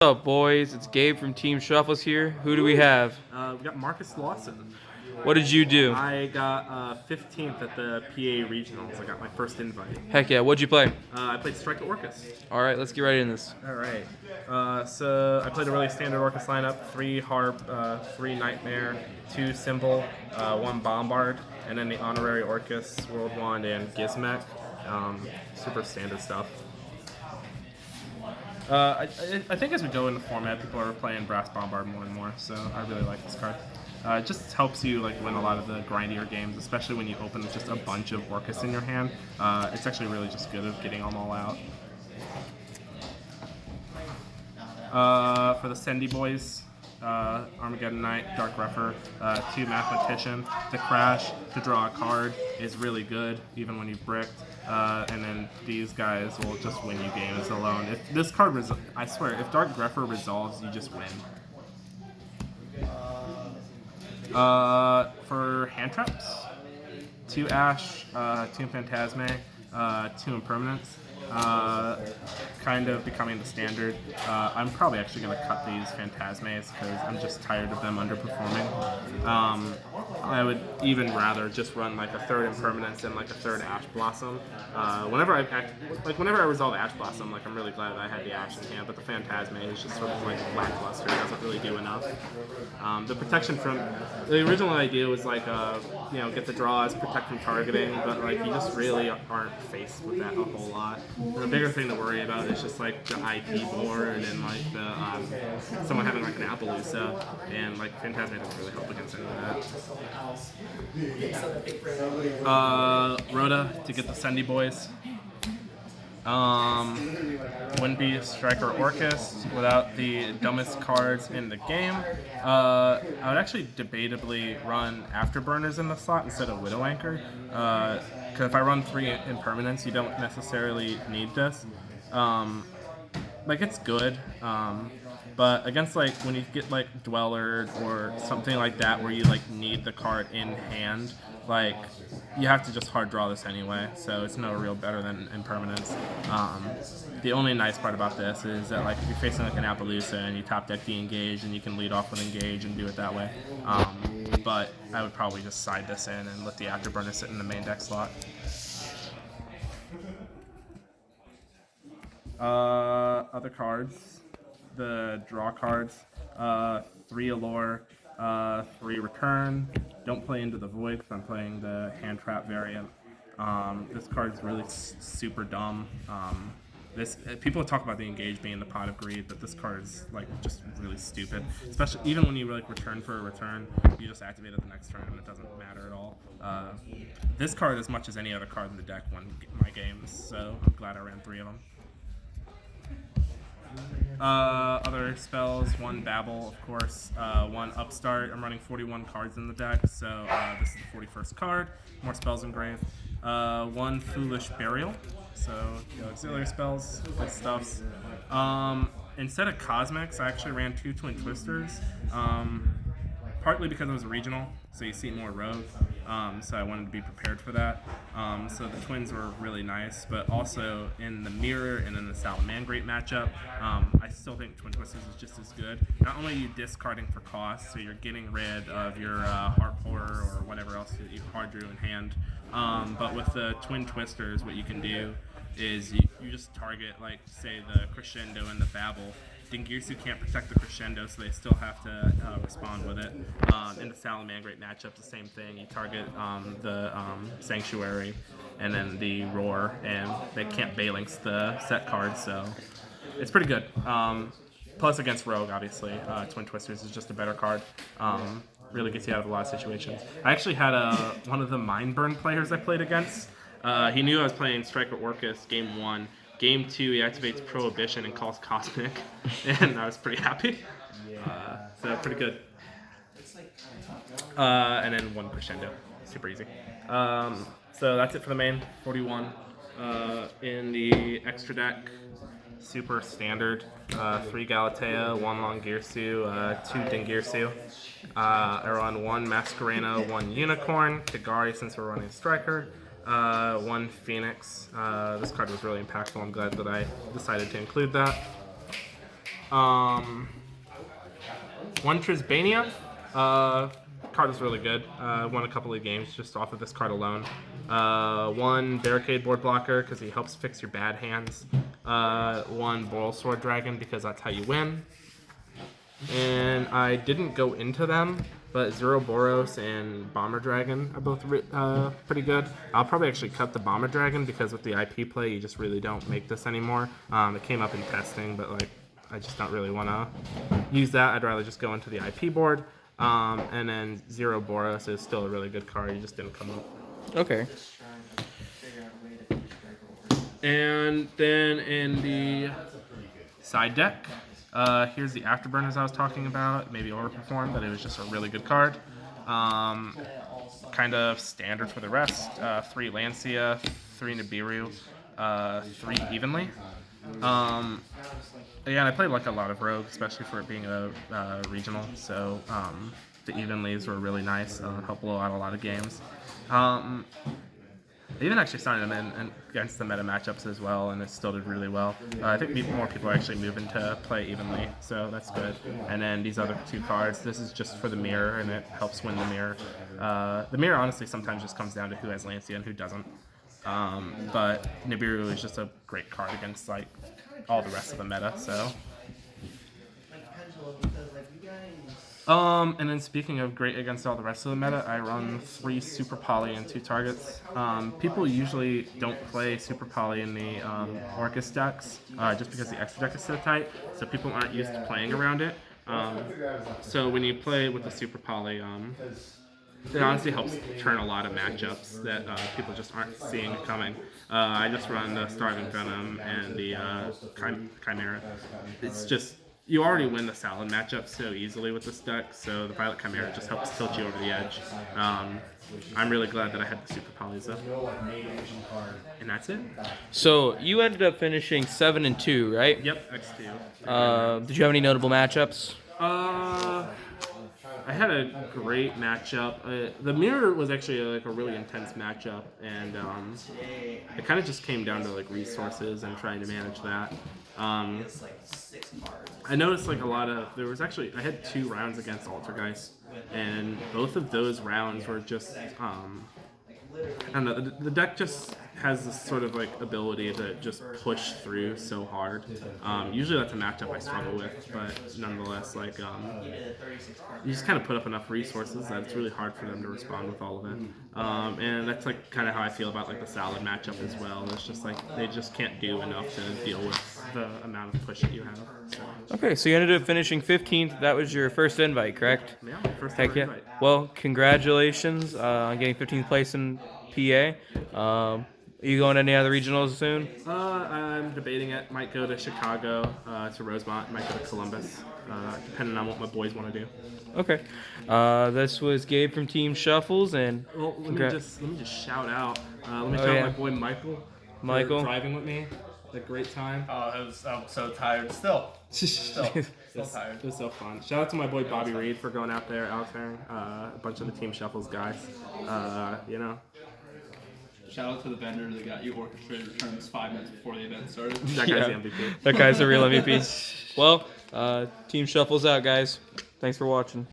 What's up, boys? It's Gabe from Team Shuffles here. Who do we have? We got Marcus Lawson. What did you do? I got 15th at the PA Regionals. I got my first invite. Heck yeah, what'd you play? I played Striker Orcust. All right, let's get right into this. All right. So I played a really standard Orcust lineup: 3 Harp, 3 Nightmare, 2 Symbol, 1 Bombard, and then the Honorary Orcust, World Wand, and Gizmek. Super standard stuff. I think as we go in the format, people are playing Brass Bombard more and more, so I really like this card. It just helps you win a lot of the grindier games, especially when you open with just a bunch of Orcust in your hand. It's actually really just good at getting them all out. For the Sendy boys, Armageddon Knight, Dark Gruffer, 2 Mathematician. The Crash to draw a card is really good, even when you've bricked. And then these guys will just win you games alone. If this card, I swear, if Dark Gruffer resolves, you just win. For hand traps, 2 Ash, 2 Phantasme, 2 Impermanence. Kind of becoming the standard. I'm probably actually going to cut these Phantasmes because I'm just tired of them underperforming. I would even rather just run a 3rd Impermanence and a 3rd Ash Blossom. Whenever I resolve Ash Blossom, I'm really glad that I had the Ash in hand, but the Phantasme is just sort of lackluster. It doesn't really do enough. The protection from the original idea was get the draws, protect from targeting, but you just really aren't faced with that a whole lot. The bigger thing to worry about is just the IP board and someone having an Appaloosa, and Phantasme doesn't really help against any of that. Rhoda to get the Sendy boys. Wouldn't be Striker Orcust without the dumbest cards in the game. I would actually debatably run Afterburners in the slot instead of Widow Anchor. Because if I run 3 Impermanence, you don't necessarily need this. It's good. But against when you get Dweller or something like that where you need the card in hand, you have to just hard draw this anyway, so it's no real better than Impermanence. The only nice part about this is that if you're facing an Appaloosa and you top deck the Engage, and you can lead off with Engage and do it that way. But I would probably just side this in and let the Afterburner sit in the main deck slot. Other cards, the draw cards, 3 Allure, 3 Return. Don't play Into the Void because I'm playing the Hand Trap variant. This card is really super dumb. People talk about the Engage being the Pot of Greed, but this card is just really stupid. Especially even when you return for a return, you just activate it the next turn and it doesn't matter at all. This card, as much as any other card in the deck, won my games, so I'm glad I ran 3 of them. Other spells, 1 Babble, of course, 1 Upstart. I'm running 41 cards in the deck, so this is the 41st card. More spells engraved. 1 Foolish Burial, so auxiliary spells, good stuffs. Instead of Cosmics, I actually ran 2 Twin Twisters, partly because it was a regional, so you see more rogue, so I wanted to be prepared for that. So the Twins were really nice, but also in the Mirror and in the Salamangreat matchup, I still think Twin Twisters is just as good. Not only are you discarding for cost, so you're getting rid of your Heart Horror or whatever else that you hard drew in hand, but with the Twin Twisters, what you can do is you just target, say, the Crescendo and the Babble. Dingirsu can't protect the Crescendo, so they still have to respond with it. In the Salamangreat matchup, the same thing. You target the Sanctuary and then the Roar, and they can't Balinx the set card, so it's pretty good. Plus, against Rogue, obviously, Twin Twisters is just a better card. Really gets you out of a lot of situations. I actually had one of the Mindburn players I played against. He knew I was playing Striker Orcust game 1. Game 2, he activates Prohibition and calls Cosmic, and I was pretty happy. So pretty good. And then 1 Crescendo, super easy. So that's it for the main, 41. In the extra deck, super standard, 3 Galatea, 1 Longirsu, 2 Dingirsu. I run 1 Masquerena, 1 Unicorn, Kagari since we're running Striker. 1 Phoenix. This card was really impactful. I'm glad that I decided to include that. One Trisbania. Card is really good. Won a couple of games just off of this card alone. One Barricade Board Blocker because he helps fix your bad hands. One Boil Sword Dragon because that's how you win. And I didn't go into them, but Zero Boros and Bomber Dragon are both pretty good. I'll probably actually cut the Bomber Dragon because with the IP play, you just really don't make this anymore. It came up in testing, but like I just don't really want to use that. I'd rather just go into the IP board. And then Zero Boros is still a really good card. He just didn't come up. Okay. And then in the side deck, here's the Afterburners I was talking about. Maybe overperformed, but it was just a really good card. Kind of standard for the rest. 3 Lancia, 3 Nibiru, 3 Evenly. Yeah, and I played like a lot of Rogue, especially for it being a regional. So the Evenlies were really nice. Helped blow out a lot of games. I even actually started them in against the meta matchups as well, and it still did really well. I think more people are actually moving to play evenly, so that's good. And then these other 2 cards, this is just for the mirror, and it helps win the mirror. The mirror honestly sometimes just comes down to who has Lancia and who doesn't. But Nibiru is just a great card against like all the rest of the meta, so. And then speaking of great against all the rest of the meta, I run 3 Super Poly and 2 targets. People usually don't play Super Poly in the Orcust decks, just because the extra deck is so tight, so people aren't used to playing around it. So when you play with the Super Poly, it honestly helps turn a lot of matchups that people just aren't seeing coming. I just run the Starving Venom and the Chimera. It's just, you already win the Salad matchup so easily with this deck, so the Violet Chimera just helps tilt you over the edge. I'm really glad that I had the Super Polys though. And that's it. So you ended up finishing 7-2, right? Yep, X2. Did you have any notable matchups? I had a great matchup. The mirror was actually like a really intense matchup, and it kind of just came down to like resources and trying to manage that. I noticed like I had 2 rounds against Altergeist, and both of those rounds were just I don't know, the deck just has this sort of like ability to just push through so hard. Usually that's a matchup I struggle with, but nonetheless, like you just kind of put up enough resources that it's really hard for them to respond with all of it. And that's like kind of how I feel about like the Salad matchup as well. It's just like they just can't do enough to deal with the amount of push that you have. So. Okay, so you ended up finishing 15th. That was your first invite, correct? Yeah, first Heck yeah. invite. Well, congratulations on getting 15th place in PA. Are you going to any other regionals soon? I'm debating it. Might go to Chicago, to Rosemont. Might go to Columbus, depending on what my boys want to do. Okay. This was Gabe from Team Shuffles, and well, let me just shout out. Let me shout out my boy Michael. Michael for driving with me. A great time. I'm so tired still. Still tired. It was so fun. Shout out to my boy Bobby Reed for going out there, Alex Herring, a bunch of the Team Shuffles guys. Shout out to the vendor that got you orchestrated returns 5 minutes before the event started. That guy's the MVP. That guy's the real MVP. Well, Team Shuffles out, guys. Thanks for watching.